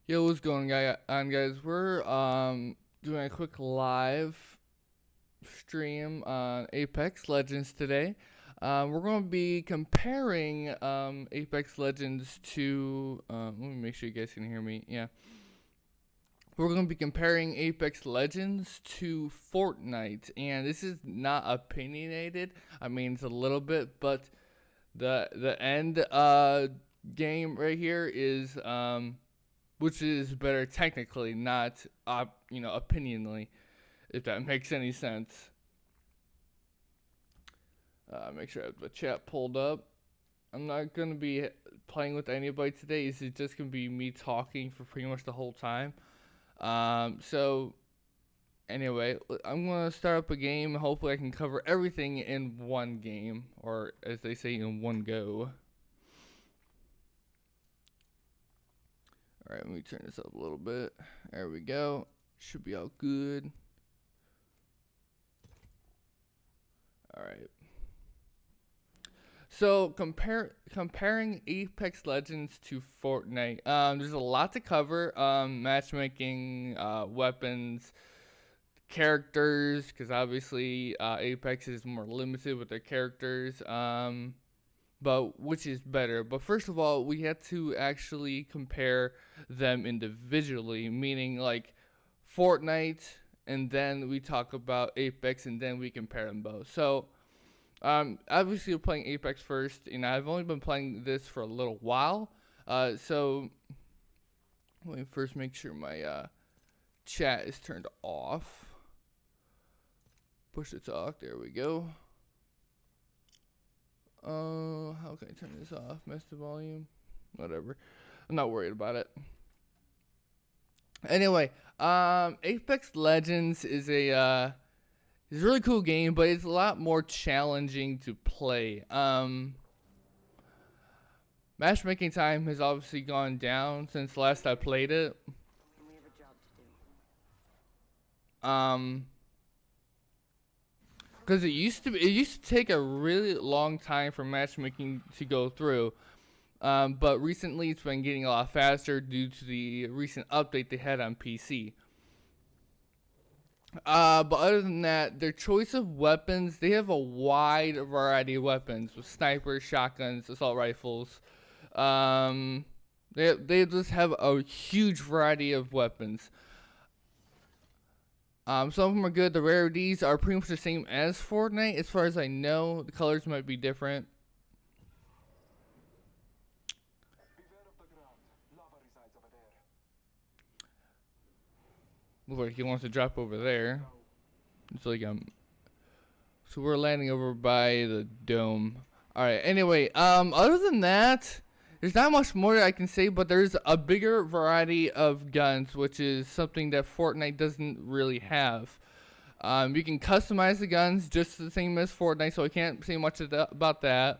Yo, what's going on, guys? We're doing a quick live stream on Apex Legends today. We're going to be comparing Apex Legends to. Let me make sure you guys can hear me. Yeah, we're going to be comparing Apex Legends to Fortnite, and this is not opinionated. I mean, it's a little bit, but the end game right here is which is better technically, not opinionally, if that makes any sense. Make sure I have the chat pulled up. I'm not gonna be playing with anybody today. This is just gonna be me talking for pretty much the whole time. So anyway, I'm gonna start up a game. Hopefully, I can cover everything in one game, or as they say, in one go. Alright, let me turn this up a little bit. There we go. Should be all good. Alright. So comparing Apex Legends to Fortnite, there's a lot to cover. Matchmaking, weapons, characters, because obviously Apex is more limited with their characters. But which is better? But first of all, we had to actually compare them individually, meaning like Fortnite, and then we talk about Apex, and then we compare them both. So obviously we're playing Apex first, and I've only been playing this for a little while. So let me first make sure my chat is turned off. Push to talk. There we go. How can I turn this off? Master volume? Whatever. I'm not worried about it. Anyway, Apex Legends is a really cool game, but it's a lot more challenging to play. Matchmaking time has obviously gone down since last I played it. We have a job to do. Because it used to take a really long time for matchmaking to go through, but recently it's been getting a lot faster due to the recent update they had on PC. But other than that, their choice of weapons, they have a wide variety of weapons with snipers, shotguns, assault rifles. They just have a huge variety of weapons. Some of them are good. The rarities are pretty much the same as Fortnite, as far as I know. The colors might be different. Looks like he wants to drop over there. It's like so we're landing over by the dome. All right. Anyway, other than that, there's not much more that I can say, but there's a bigger variety of guns, which is something that Fortnite doesn't really have. You can customize the guns just the same as Fortnite, so I can't say much about that.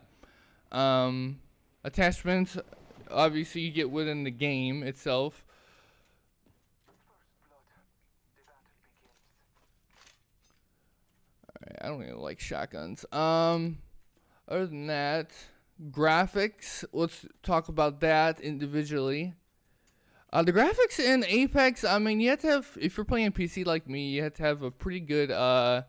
Attachments, obviously, you get within the game itself. Alright, I don't even like shotguns. Other than that, graphics, let's talk about that individually. The graphics in Apex, I mean, you have to have, if you're playing PC like me, you have to have a pretty good, why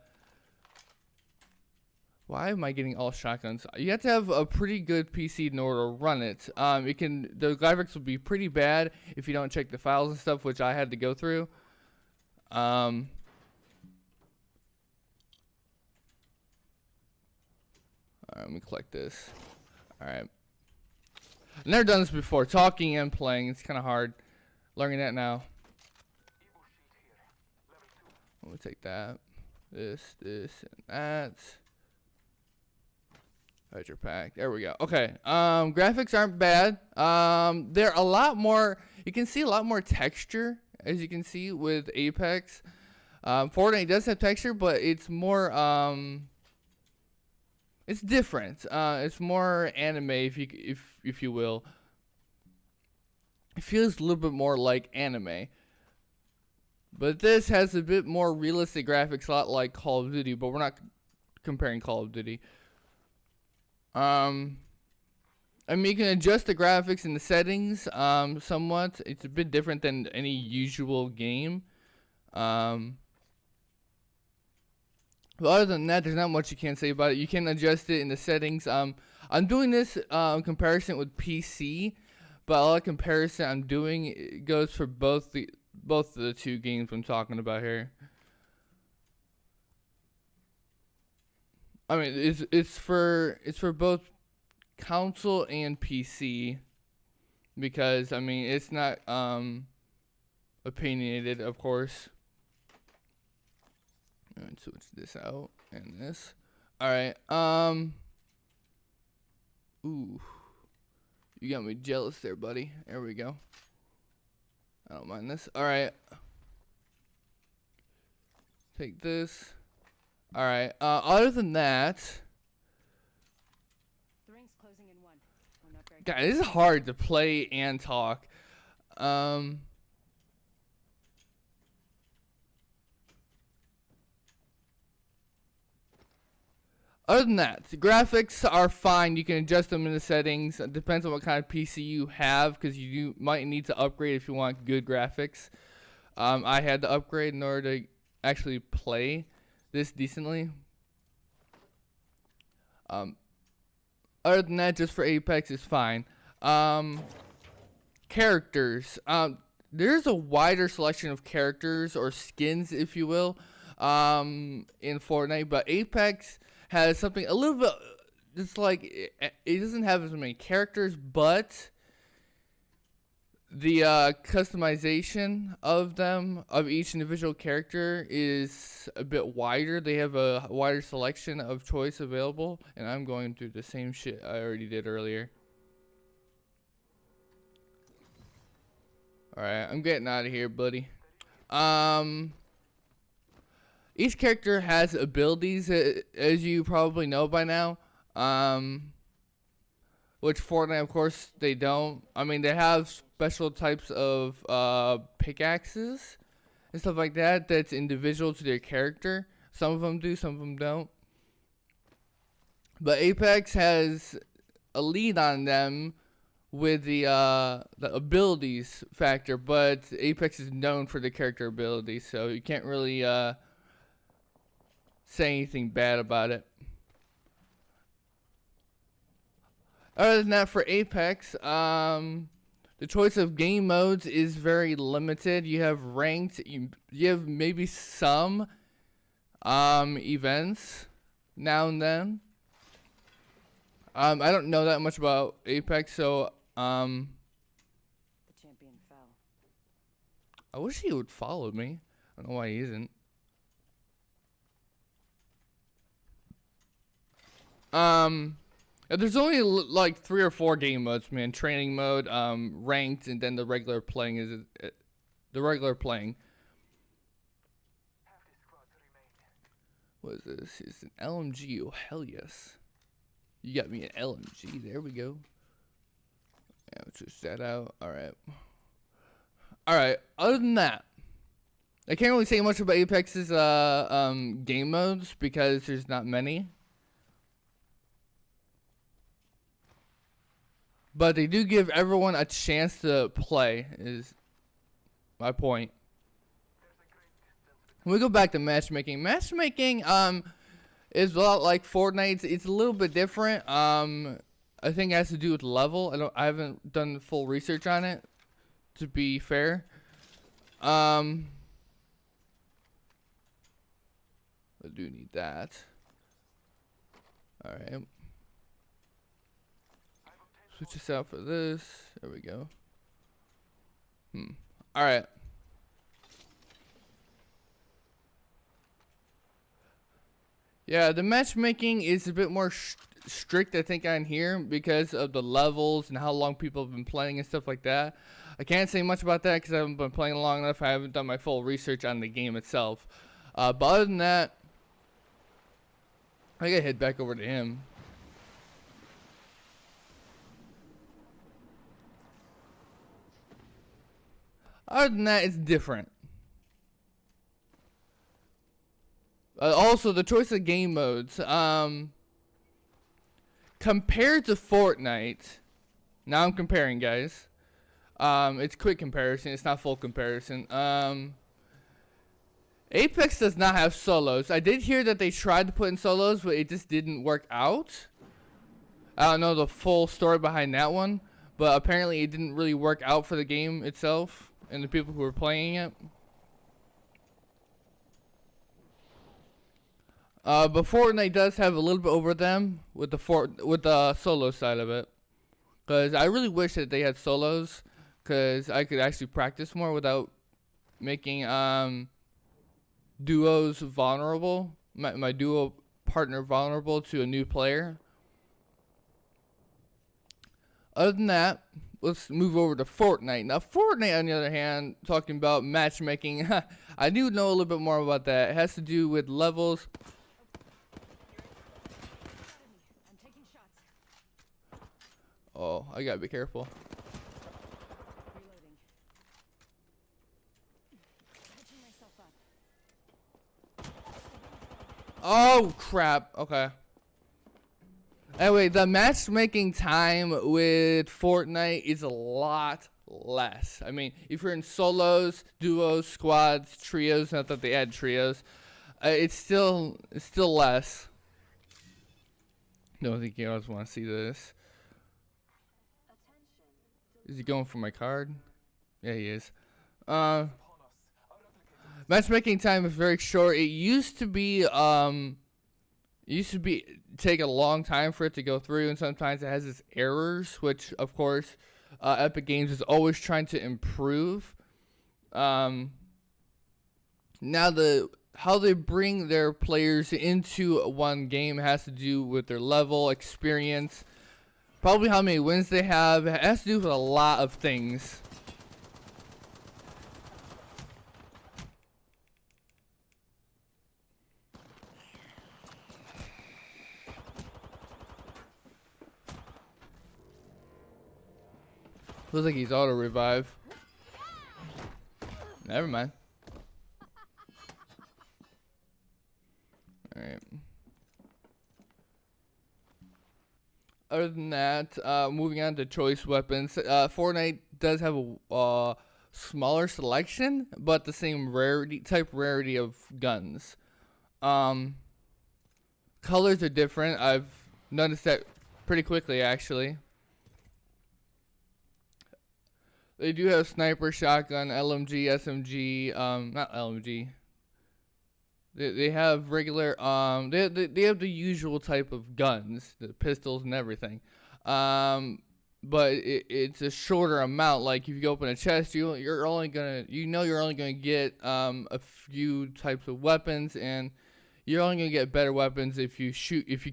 am I getting all shotguns? You have to have a pretty good PC in order to run it. The graphics will be pretty bad if you don't check the files and stuff, which I had to go through. Alright, let me collect this. Alright. I've never done this before. Talking and playing, it's kind of hard. Learning that now. Let me take that. This, and that. Hydro pack. There we go. Okay. Graphics aren't bad. They're a lot more. You can see a lot more texture, as you can see with Apex. Fortnite does have texture, but it's more. It's different. It's more anime, if you will. It feels a little bit more like anime. But this has a bit more realistic graphics, a lot like Call of Duty, but we're not comparing Call of Duty. Other I mean, you can adjust the graphics and the settings somewhat. It's a bit different than any usual game. But other than that, there's not much you can say about it. You can adjust it in the settings. I'm doing this comparison with PC, but all the comparison I'm doing goes for both of the two games I'm talking about here. I mean, it's for both console and PC, because I mean it's not opinionated, of course. I'm gonna switch this out and this. All right. Ooh, you got me jealous there, buddy. There we go. I don't mind this. All right. Take this. All right. Other than that. God, this is hard to play and talk. Other than that, the graphics are fine. You can adjust them in the settings. It depends on what kind of PC you have, because you might need to upgrade if you want good graphics. I had to upgrade in order to actually play this decently. Other than that, just for Apex is fine. Characters. There's a wider selection of characters, or skins, if you will, in Fortnite. But Apex has something a little bit. It's like it doesn't have as many characters, but the customization of each individual character is a bit wider. They have a wider selection of choice available, and I'm going through the same shit I already did earlier. Alright, I'm getting out of here, buddy. Each character has abilities, as you probably know by now. Which Fortnite, of course, they don't. I mean, they have special types of pickaxes and stuff like that that's individual to their character. Some of them do, some of them don't. But Apex has a lead on them with the abilities factor, but Apex is known for the character abilities, so you can't really say anything bad about it. Other than that, for Apex, the choice of game modes is very limited. You have ranked, you have maybe some events now and then. I don't know that much about Apex, so the champion fell. I wish he would follow me. I don't know why he isn't. There's only like 3 or 4 game modes, man. Training mode, ranked, and then the regular playing is the regular playing. What is this? It's an LMG. Oh hell yes! You got me an LMG. There we go. Yeah, let's switch that out. All right. All right. Other than that, I can't really say much about Apex's game modes because there's not many. But they do give everyone a chance to play, is my point. When we go back to matchmaking, is a lot like Fortnite. It's a little bit different. I think it has to do with level. I haven't done full research on it, to be fair. I do need that. All right. Switch this out for this. There we go. All right. Yeah, the matchmaking is a bit more strict, I think, on here because of the levels and how long people have been playing and stuff like that. I can't say much about that because I haven't been playing long enough. I haven't done my full research on the game itself. But other than that, I gotta head back over to him. Other than that, it's different. Also, the choice of game modes. Compared to Fortnite, Now I'm comparing, guys. It's quick comparison. It's not full comparison. Apex does not have solos. I did hear that they tried to put in solos, but it just didn't work out. I don't know the full story behind that one, but apparently it didn't really work out for the game itself and the people who were playing it. But Fortnite does have a little bit over them with the solo side of it, because I really wish that they had solos, because I could actually practice more without making duos vulnerable, my duo partner vulnerable to a new player. Other than that, let's move over to Fortnite. Now, Fortnite, on the other hand, talking about matchmaking, I do know a little bit more about that. It has to do with levels. Oh, I gotta be careful. Oh, crap. Okay. Anyway, the matchmaking time with Fortnite is a lot less. I mean, if you're in solos, duos, squads, trios, not that they add trios, it's still less. Don't think you guys want to see this. Is he going for my card? Yeah, he is. Matchmaking time is very short. It used to be take a long time for it to go through, and sometimes it has its errors, which of course Epic Games is always trying to improve. Now how they bring their players into one game has to do with their level, experience, probably how many wins they have. It has to do with a lot of things. Looks like he's auto revive. Never mind. Alright. Other than that, moving on to choice weapons. Fortnite does have a smaller selection, but the same rarity of guns. Colors are different. I've noticed that pretty quickly, actually. They do have sniper, shotgun, LMG, SMG, not LMG. They have regular, they have the usual type of guns, the pistols and everything. But it's a shorter amount. Like if you open a chest, you're only gonna get a few types of weapons, and you're only gonna get better weapons if you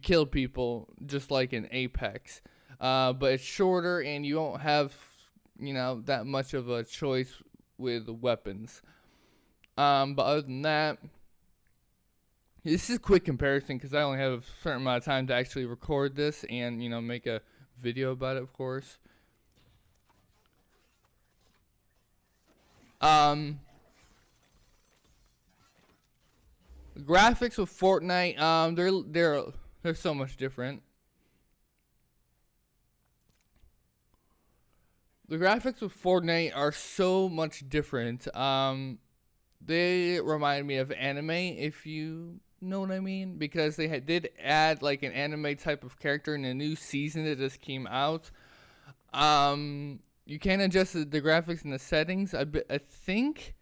kill people, just like in Apex. But it's shorter, and you don't have that much of a choice with weapons. But other than that, this is a quick comparison because I only have a certain amount of time to actually record this and make a video about it, of course. Graphics with Fortnite, they're so much different. The graphics with Fortnite are so much different. They remind me of anime, if you know what I mean, because they did add like an anime type of character in a new season that just came out. You can adjust the graphics and the settings. I think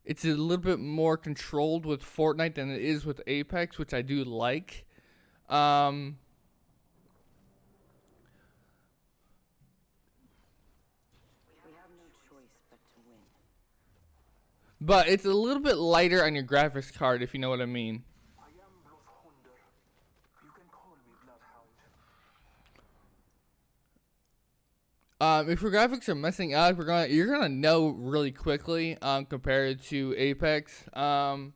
it's a little bit more controlled with Fortnite than it is with Apex, which I do like. But it's a little bit lighter on your graphics card, if you know what I mean. If your graphics are messing up, you're gonna know really quickly. Compared to Apex. I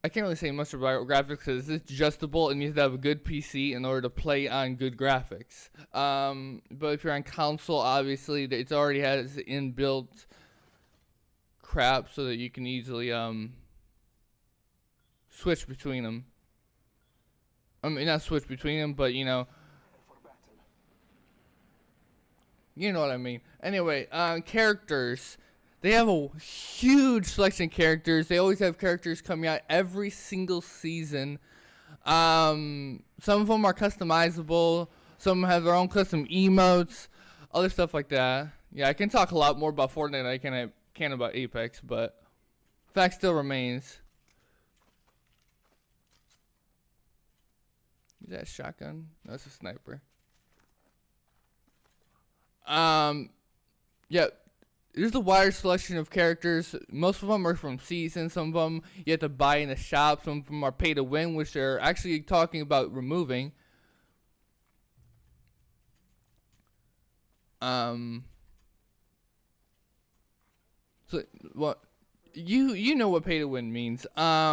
can't really say much about graphics because it's adjustable and you have to have a good PC in order to play on good graphics. But if you're on console, obviously it already has inbuilt crap so that you can easily switch between them. I mean, not switch between them, but You know what I mean. Anyway, characters. They have a huge selection of characters. They always have characters coming out every single season. Some of them are customizable. Some have their own custom emotes, other stuff like that. Yeah, I can talk a lot more about Fortnite than I can about Apex, but fact still remains. Is that a shotgun? No, that's a sniper. Yeah, there's a wider selection of characters. Most of them are from season. Some of them you have to buy in the shop. Some of them are pay to win, which they're actually talking about removing. So what? You know what pay to win means. First blood.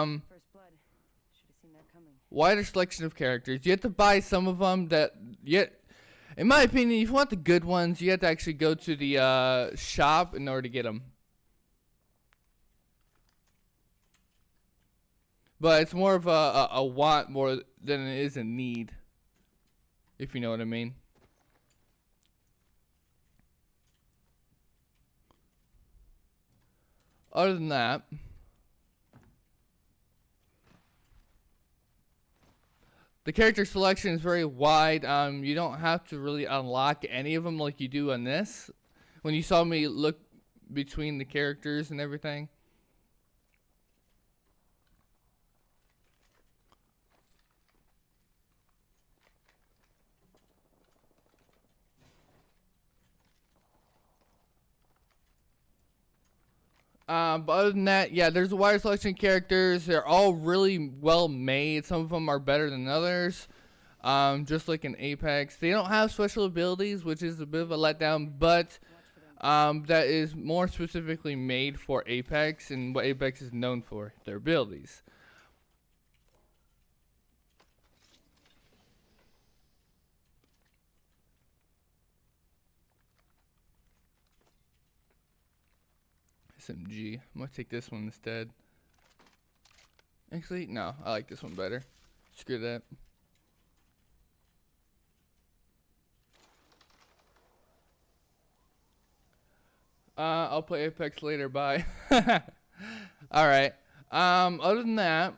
Should have seen that coming. Wider selection of characters. You have to buy some of them that yet. In my opinion, if you want the good ones, you have to actually go to the shop in order to get them. But it's more of a want more than it is a need, if you know what I mean. Other than that, the character selection is very wide. You don't have to really unlock any of them like you do on this. When you saw me look between the characters and everything. But other than that, yeah, there's a wider selection of characters. They're all really well made. Some of them are better than others. Just like in Apex. They don't have special abilities, which is a bit of a letdown, but that is more specifically made for Apex and what Apex is known for, their abilities. SMG. I'm gonna take this one instead. Actually, no, I like this one better. Screw that. I'll play Apex later. Bye. All right. Other than that,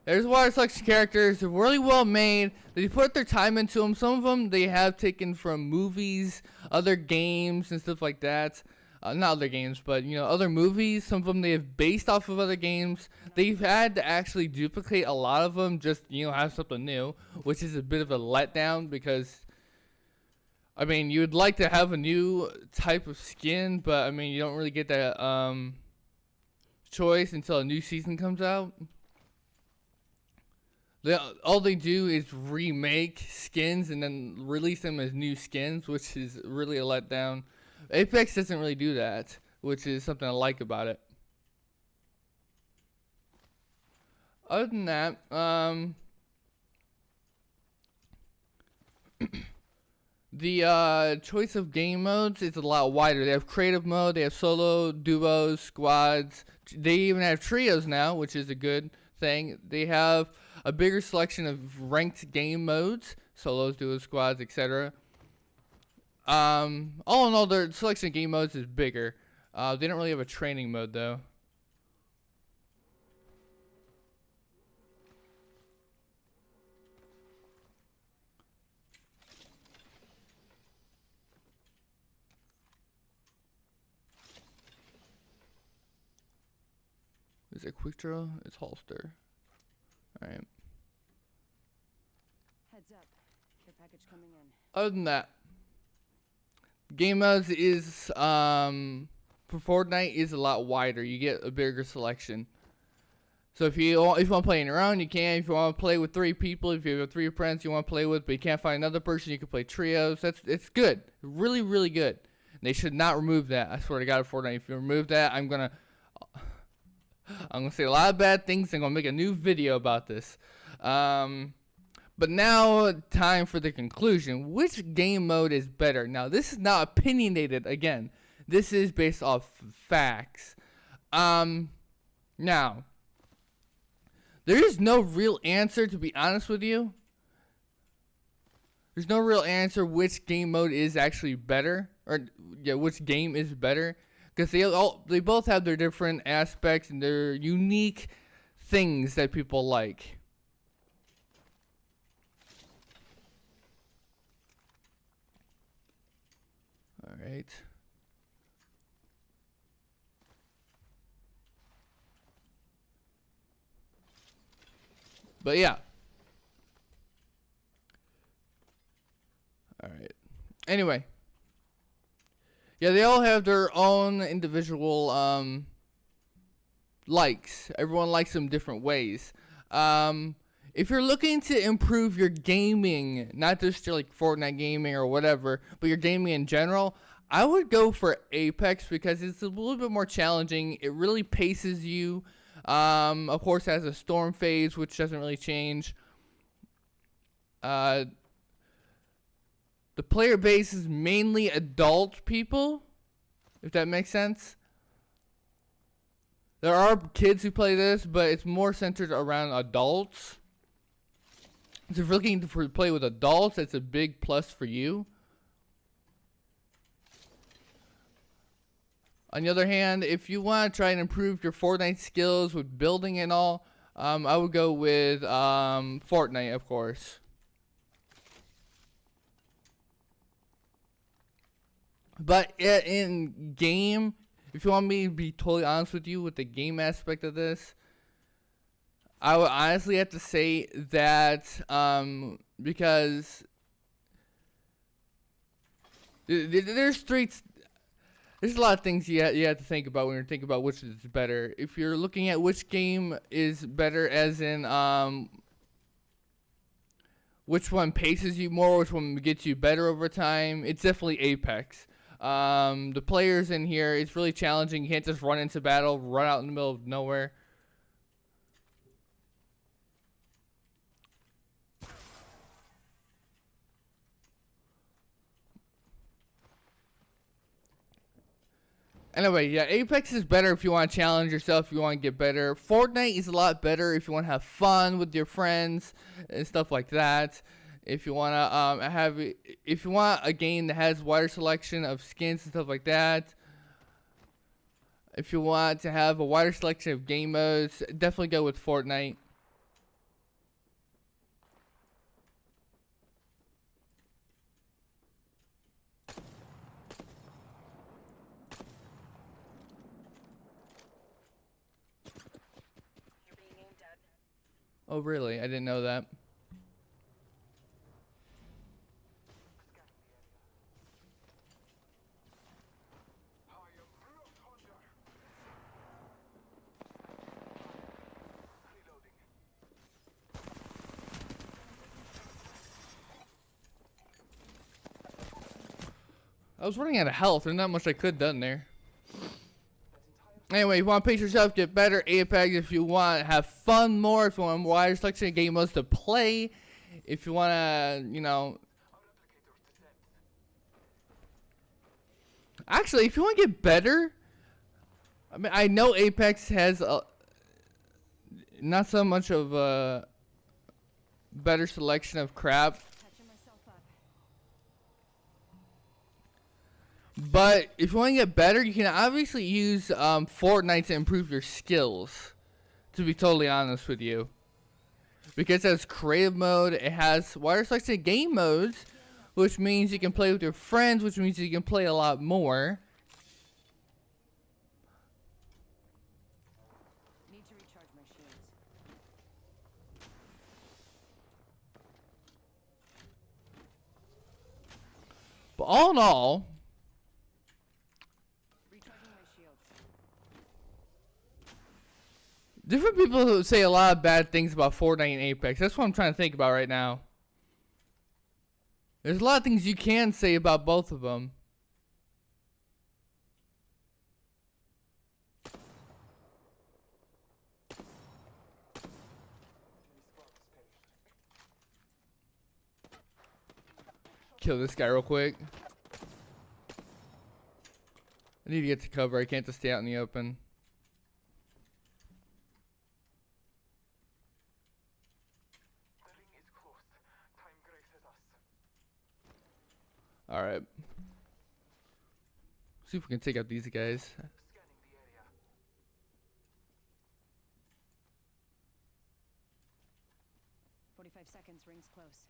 there's a lot of selection characters. They're really well made. They put their time into them. Some of them they have taken from movies, other games, and stuff like that. Not other games, but other movies. Some of them they have based off of other games. They've had to actually duplicate a lot of them just have something new, which is a bit of a letdown because I mean you would like to have a new type of skin, but I mean you don't really get that choice until a new season comes out. All they do is remake skins and then release them as new skins, which is really a letdown. Apex doesn't really do that, which is something I like about it. Other than that, the choice of game modes is a lot wider. They have creative mode, they have solo, duos, squads. They even have trios now, which is a good thing. They have a bigger selection of ranked game modes, solos, duos, squads, etc. All in all, their selection of game modes is bigger. They don't really have a training mode though. Is it quick draw? It's holster. Alright. Heads up. Care package coming in. Other than that, game modes is for Fortnite is a lot wider. You get a bigger selection. So if you want to play on your own, you can. If you want to play with 3 people, if you have 3 friends you want to play with, but you can't find another person, you can play trios. It's good, really, really good. They should not remove that. I swear to God, Fortnite, if you remove that, I'm gonna say a lot of bad things. I'm gonna make a new video about this. But now, time for the conclusion. Which game mode is better? Now, this is not opinionated. Again, this is based off facts. Now, there is no real answer, to be honest with you. There's no real answer which game mode is actually better, or yeah, which game is better, because they both have their different aspects and their unique things that people like. All right. But yeah. All right. Anyway. Yeah, they all have their own individual likes. Everyone likes them different ways. If you're looking to improve your gaming, not just your, like Fortnite gaming or whatever, but your gaming in general, I would go for Apex because it's a little bit more challenging. It really paces you. Of course, it has a storm phase, which doesn't really change. The player base is mainly adult people, if that makes sense. There are kids who play this, but it's more centered around adults. So if you're looking to play with adults, it's a big plus for you. On the other hand, if you want to try and improve your Fortnite skills with building and all, I would go with Fortnite, of course. But in game, if you want me to be totally honest with you with the game aspect of this, I would honestly have to say that because there's a lot of things you have to think about when you're thinking about which is better. If you're looking at which game is better, as in which one paces you more, which one gets you better over time, it's definitely Apex. The players in here, it's really challenging. You can't just run into battle, run out in the middle of nowhere. Anyway, yeah, Apex is better if you want to challenge yourself, if you want to get better. Fortnite is a lot better if you want to have fun with your friends and stuff like that. If you want to if you want a game that has wider selection of skins and stuff like that. If you want to have a wider selection of game modes, definitely go with Fortnite. You're being aimed at. Oh, really? I didn't know that. I was running out of health. There's not much I could have done there. Anyway, if you want to pace yourself, get better, Apex. If you want to have fun more, if you want a wider selection of game modes to play, if you want to, you know. Actually, if you want to get better, I mean, I know Apex has not so much of a better selection of crap. But if you want to get better, you can obviously use Fortnite to improve your skills, to be totally honest with you. Because it has creative mode, it has wider selection of game modes, which means you can play with your friends, which means you can play a lot more. Need to recharge my shields. But all in all, different people say a lot of bad things about Fortnite and Apex. That's what I'm trying to think about right now. There's a lot of things you can say about both of them. Kill this guy real quick. I need to get to cover. I can't just stay out in the open. All right. See if we can take out these guys. 45 seconds, rings close.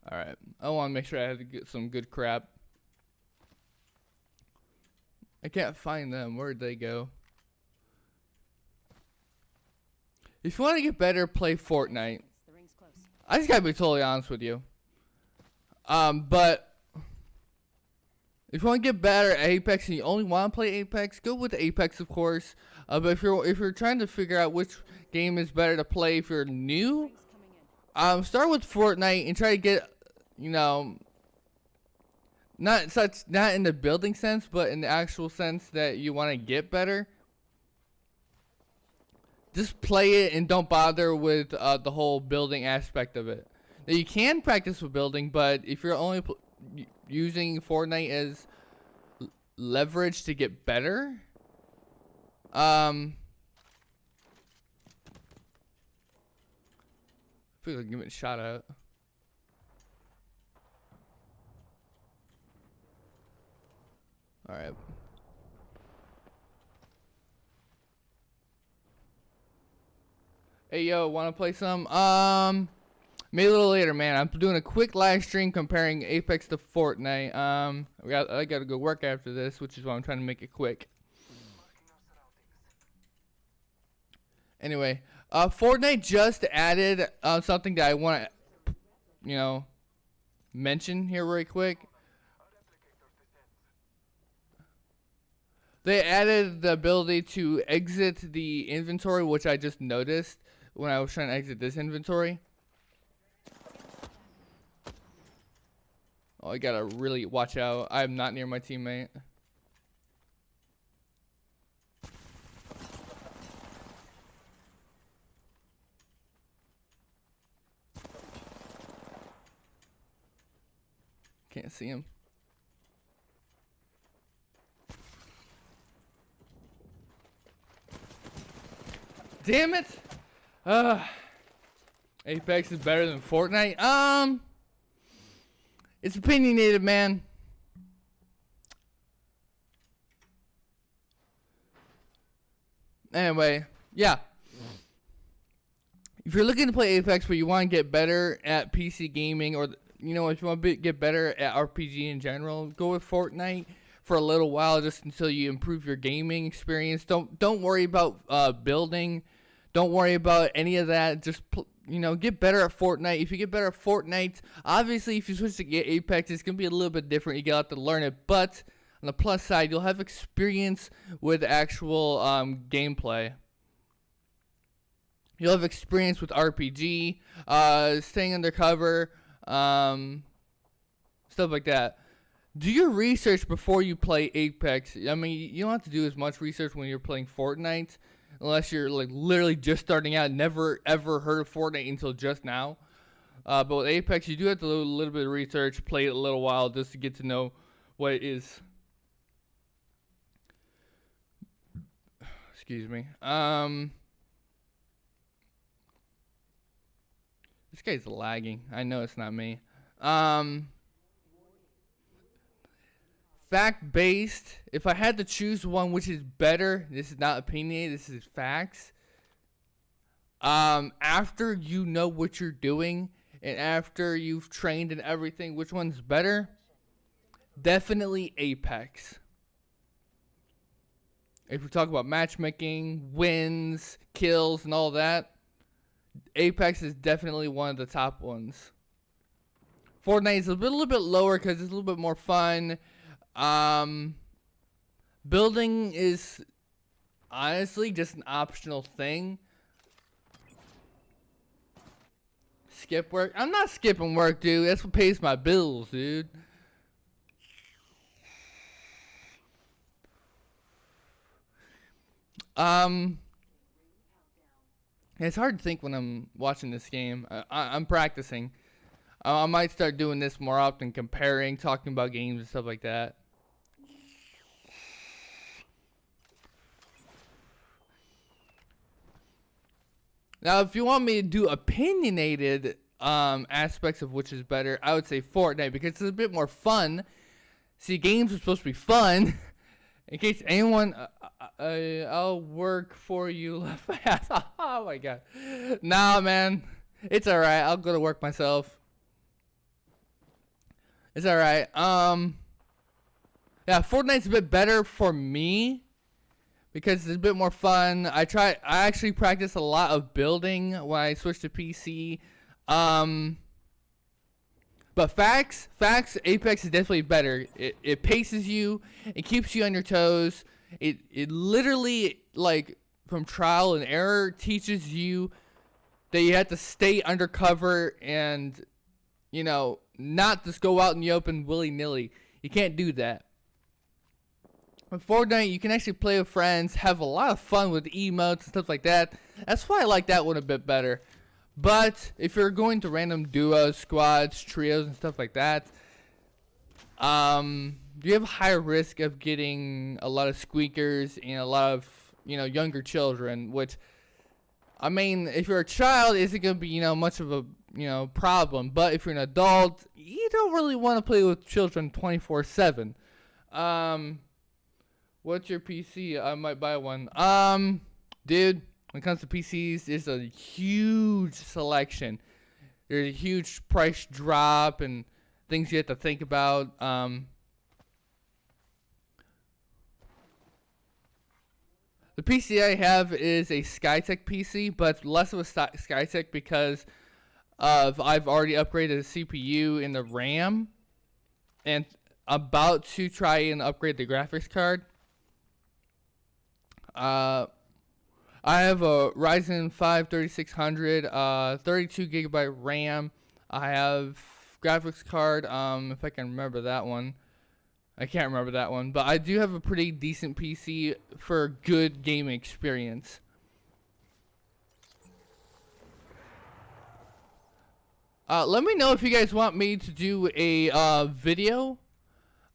All right. I want to make sure I have to get some good crap. I can't find them. Where'd they go? If you want to get better, play Fortnite. The ring's close. I just gotta be totally honest with you. But if you want to get better at Apex and you only want to play Apex, go with Apex, of course. But if you're trying to figure out which game is better to play if you're new, Rings coming in. start with Fortnite and try to get, you know, not in the building sense, but in the actual sense that you want to get better. Just play it and don't bother with the whole building aspect of it. Now, you can practice with building, but if you're only using Fortnite as leverage to get better, I feel like giving a shot at it. All right. Hey, yo, want to play some? Maybe a little later, man. I'm doing a quick live stream comparing Apex to Fortnite. I gotta go work after this, which is why I'm trying to make it quick. Anyway, Fortnite just added something that I want to, you know, mention here really quick. They added the ability to exit the inventory, which I just noticed when I was trying to exit this inventory. Oh, I gotta really watch out. I'm not near my teammate. Can't see him. Damn it! Apex is better than Fortnite. It's opinionated, man. Anyway, yeah. If you're looking to play Apex but you want to get better at PC gaming, or you know, if you want to get better at RPG in general, go with Fortnite for a little while, just until you improve your gaming experience. Don't worry about building. Don't worry about any of that. Just you know, get better at Fortnite. If you get better at Fortnite, obviously, if you switch to get Apex, it's gonna be a little bit different. You got to learn it, but on the plus side, you'll have experience with actual gameplay. You'll have experience with RPG, staying undercover, stuff like that. Do your research before you play Apex. I mean, you don't have to do as much research when you're playing Fortnite, unless you're like literally just starting out, never ever heard of Fortnite until just now. But with Apex, you do have to do a little bit of research, play it a little while just to get to know what it is. Excuse me. This guy's lagging. I know it's not me. Fact-based. If I had to choose one which is better, this is not opinion, this is facts. After you know what you're doing and after you've trained and everything, which one's better? Definitely Apex. If we talk about matchmaking, wins, kills, and all that, Apex is definitely one of the top ones. Fortnite is a little bit lower because it's a little bit more fun. Building is honestly just an optional thing. Skip work? I'm not skipping work, dude. That's what pays my bills, dude. It's hard to think when I'm watching this game. I'm practicing. I might start doing this more often, comparing, talking about games and stuff like that. Now, if you want me to do opinionated aspects of which is better, I would say Fortnite because it's a bit more fun. See, games are supposed to be fun. In case anyone, I'll work for you, left ass. Oh my god. Nah, man. It's alright. I'll go to work myself. It's alright. Yeah, Fortnite's a bit better for me because it's a bit more fun. I actually practice a lot of building when I switch to PC. But facts, Apex is definitely better. It paces you, it keeps you on your toes. It literally, like, from trial and error, teaches you that you have to stay undercover and, you know, not just go out in the open willy-nilly. You can't do that. With Fortnite, you can actually play with friends, have a lot of fun with emotes and stuff like that. That's why I like that one a bit better. But if you're going to random duos, squads, trios, and stuff like that, you have a higher risk of getting a lot of squeakers and a lot of, you know, younger children. Which, I mean, if you're a child, isn't going to be, you know, much of a, you know, problem. But if you're an adult, you don't really want to play with children 24/7. What's your PC? I might buy one. Dude. When it comes to PCs, there's a huge selection. There's a huge price drop and things you have to think about. The PC I have is a Skytech PC, but less of a Skytech because of I've already upgraded the CPU and the RAM, and about to try and upgrade the graphics card. I have a Ryzen 5 3600, 32 gigabyte RAM. I have graphics card, if I can remember that one. I can't remember that one, but I do have a pretty decent PC for a good gaming experience. Let me know if you guys want me to do a video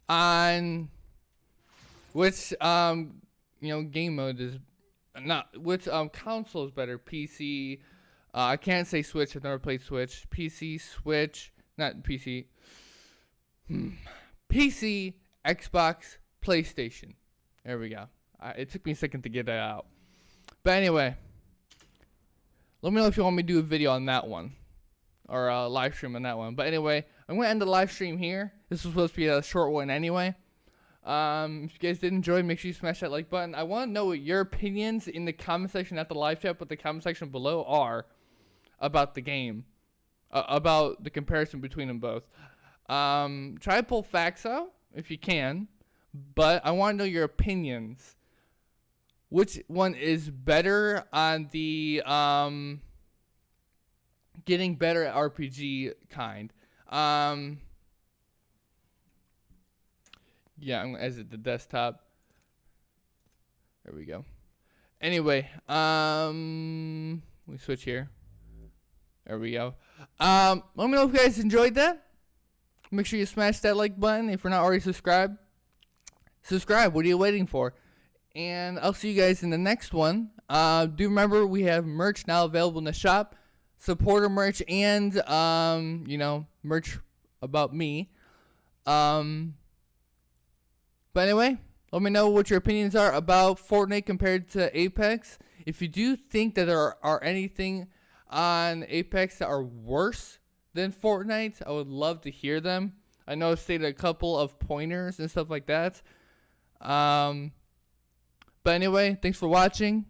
on which you know, game mode is not, which console is better. PC, I can't say Switch, I've never played Switch. PC, Switch, not PC. PC, Xbox, PlayStation. There we go. It took me a second to get that out. But anyway, let me know if you want me to do a video on that one, or a live stream on that one. But anyway, I'm going to end the live stream here. This was supposed to be a short one anyway. If you guys did enjoy, make sure you smash that like button. I want to know what your opinions in the comment section, at the live chat, but the comment section below are about the game, about the comparison between them both. Try to pull facts out if you can, but I want to know your opinions. Which one is better on the getting better at RPG kind? Yeah, I'm gonna exit the desktop. There we go. Anyway, we switch here. There we go. Let me know if you guys enjoyed that. Make sure you smash that like button. If you're not already subscribed, subscribe. What are you waiting for? And I'll see you guys in the next one. Do remember we have merch now available in the shop. Supporter merch and you know, merch about me. But anyway, let me know what your opinions are about Fortnite compared to Apex. If you do think that there are anything on Apex that are worse than Fortnite, I would love to hear them. I know I've stated a couple of pointers and stuff like that. But anyway, thanks for watching.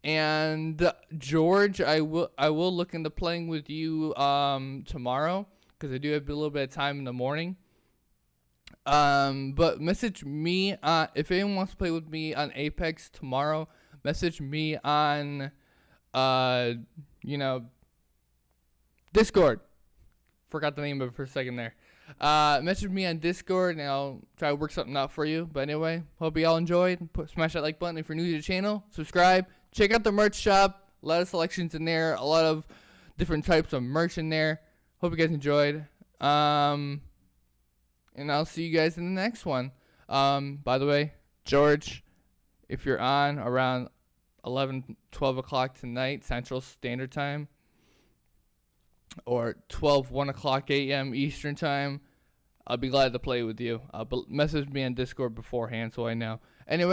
And George, I will look into playing with you tomorrow, because I do have a little bit of time in the morning. But message me if anyone wants to play with me on Apex tomorrow. Message me on you know, Discord. Forgot the name of it for a second there. Message me on Discord and I'll try to work something out for you. But anyway, hope you all enjoyed. Smash that like button if you're new to the channel. Subscribe. Check out the merch shop. A lot of selections in there. A lot of different types of merch in there. Hope you guys enjoyed. And I'll see you guys in the next one. By the way, George, if you're on around 11, 12 o'clock tonight, Central Standard Time, or 1 o'clock a.m. Eastern Time, I'll be glad to play with you. Message me on Discord beforehand so I know. Anyway.